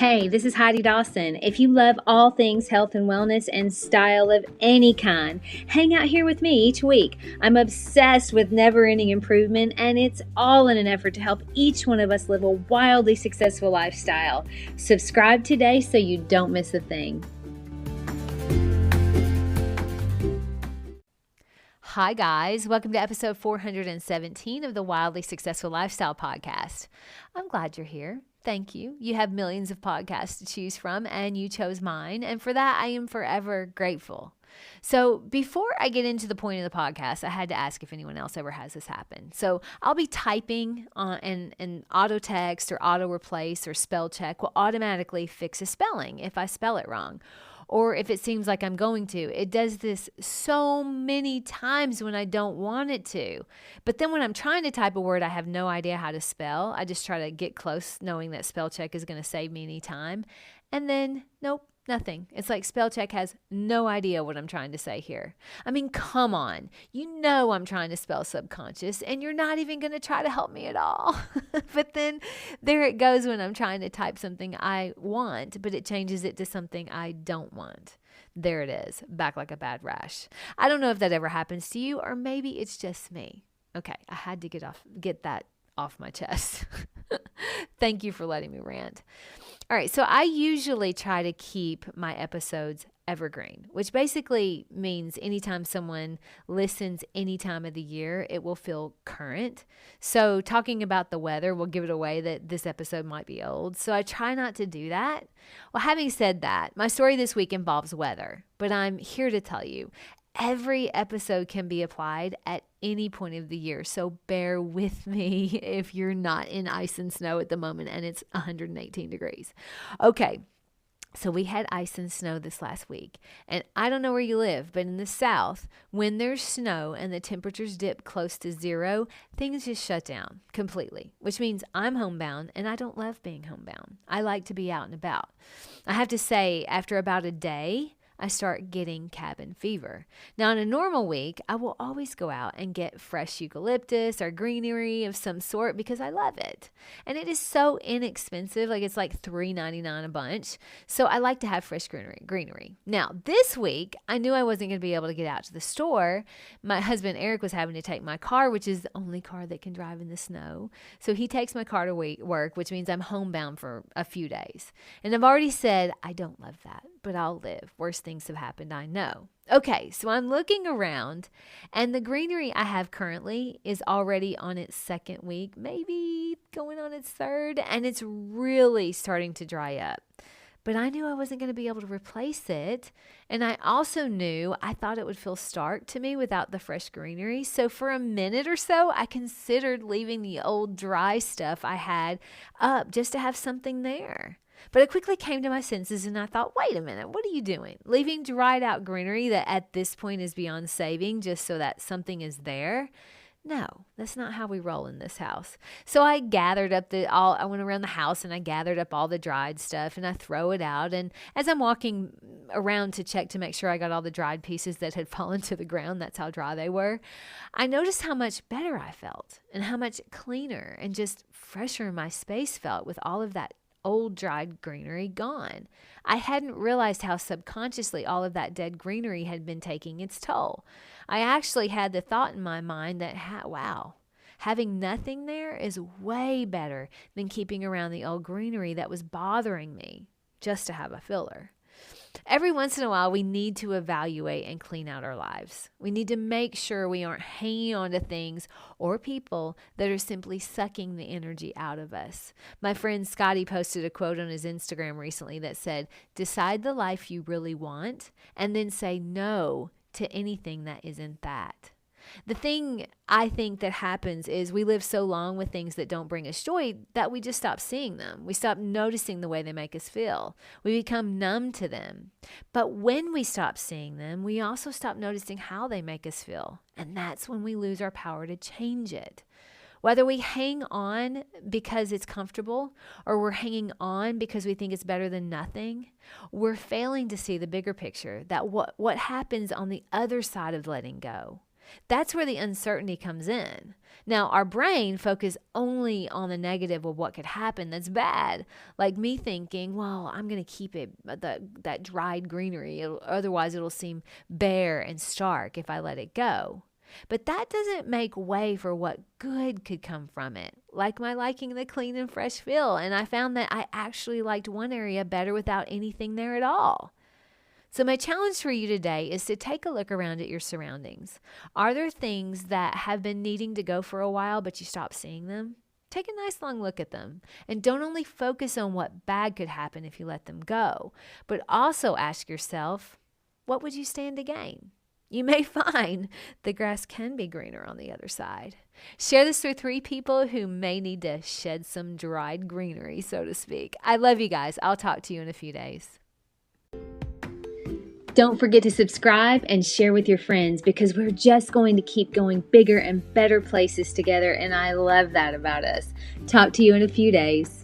Hey, this is Heidi Dawson. If you love all things health and wellness and style of any kind, hang out here with me each week. I'm obsessed with never-ending improvement, and it's all in an effort to help each one of us live a wildly successful lifestyle. Subscribe today so you don't miss a thing. Hi, guys. Welcome to episode 417 of the Wildly Successful Lifestyle Podcast. I'm glad you're here. Thank you. You have millions of podcasts to choose from, and you chose mine. And for that, I am forever grateful. So before I get into the point of the podcast, I had to ask if anyone else ever has this happen. So I'll be typing and auto text or auto replace or spell check will automatically fix a spelling if I spell it wrong. Or if it seems like I'm going to. It does this so many times when I don't want it to. But then when I'm trying to type a word I have no idea how to spell, I just try to get close knowing that spell check is going to save me any time. And then, nope. Nothing. It's like spell check has no idea what I'm trying to say here. I mean, come on. You know I'm trying to spell subconscious and you're not even going to try to help me at all. But then there it goes when I'm trying to type something I want, but it changes it to something I don't want. There it is, back like a bad rash. I don't know if that ever happens to you, or maybe it's just me. Okay, I had to get that off my chest. Thank you for letting me rant. All right, so I usually try to keep my episodes evergreen, which basically means anytime someone listens any time of the year, it will feel current. So talking about the weather will give it away that this episode might be old. So I try not to do that. Well, having said that, my story this week involves weather, but I'm here to tell you, every episode can be applied at any point of the year. So bear with me if you're not in ice and snow at the moment and it's 118 degrees. Okay. So we had ice and snow this last week, and I don't know where you live, but in the South, when there's snow and the temperatures dip close to zero, things just shut down completely, which means I'm homebound, and I don't love being homebound. I like to be out and about. I have to say, after about a day, I start getting cabin fever. Now, in a normal week, I will always go out and get fresh eucalyptus or greenery of some sort because I love it. And it is so inexpensive, like it's like $3.99 a bunch. So I like to have fresh greenery. Now, this week, I knew I wasn't going to be able to get out to the store. My husband, Eric, was having to take my car, which is the only car that can drive in the snow. So he takes my car to work, which means I'm homebound for a few days. And I've already said, I don't love that, but I'll live. Worst things have happened, I know. Okay, so I'm looking around, and the greenery I have currently is already on its second week, maybe going on its third, and it's really starting to dry up. But I knew I wasn't going to be able to replace it, and I also knew I thought it would feel stark to me without the fresh greenery. So for a minute or so, I considered leaving the old dry stuff I had up just to have something there. But I quickly came to my senses and I thought, wait a minute, what are you doing? Leaving dried out greenery that at this point is beyond saving just so that something is there? No, that's not how we roll in this house. So I gathered up I went around the house and I gathered up all the dried stuff and I throw it out. And as I'm walking around to check to make sure I got all the dried pieces that had fallen to the ground, that's how dry they were, I noticed how much better I felt and how much cleaner and just fresher my space felt with all of that old dried greenery gone. I hadn't realized how subconsciously all of that dead greenery had been taking its toll. I actually had the thought in my mind that, wow, having nothing there is way better than keeping around the old greenery that was bothering me just to have a filler. Every once in a while, we need to evaluate and clean out our lives. We need to make sure we aren't hanging on to things or people that are simply sucking the energy out of us. My friend Scotty posted a quote on his Instagram recently that said, "Decide the life you really want and then say no to anything that isn't that." The thing I think that happens is we live so long with things that don't bring us joy that we just stop seeing them. We stop noticing the way they make us feel. We become numb to them. But when we stop seeing them, we also stop noticing how they make us feel. And that's when we lose our power to change it. Whether we hang on because it's comfortable or we're hanging on because we think it's better than nothing, we're failing to see the bigger picture, that what happens on the other side of letting go. That's where the uncertainty comes in. Now, our brain focuses only on the negative of what could happen that's bad. Like me thinking, well, I'm going to keep it that dried greenery. Otherwise, it'll seem bare and stark if I let it go. But that doesn't make way for what good could come from it, like my liking the clean and fresh feel. And I found that I actually liked one area better without anything there at all. So my challenge for you today is to take a look around at your surroundings. Are there things that have been needing to go for a while, but you stop seeing them? Take a nice long look at them. And don't only focus on what bad could happen if you let them go, but also ask yourself, what would you stand to gain? You may find the grass can be greener on the other side. Share this with 3 people who may need to shed some dried greenery, so to speak. I love you guys. I'll talk to you in a few days. Don't forget to subscribe and share with your friends, because we're just going to keep going bigger and better places together, and I love that about us. Talk to you in a few days.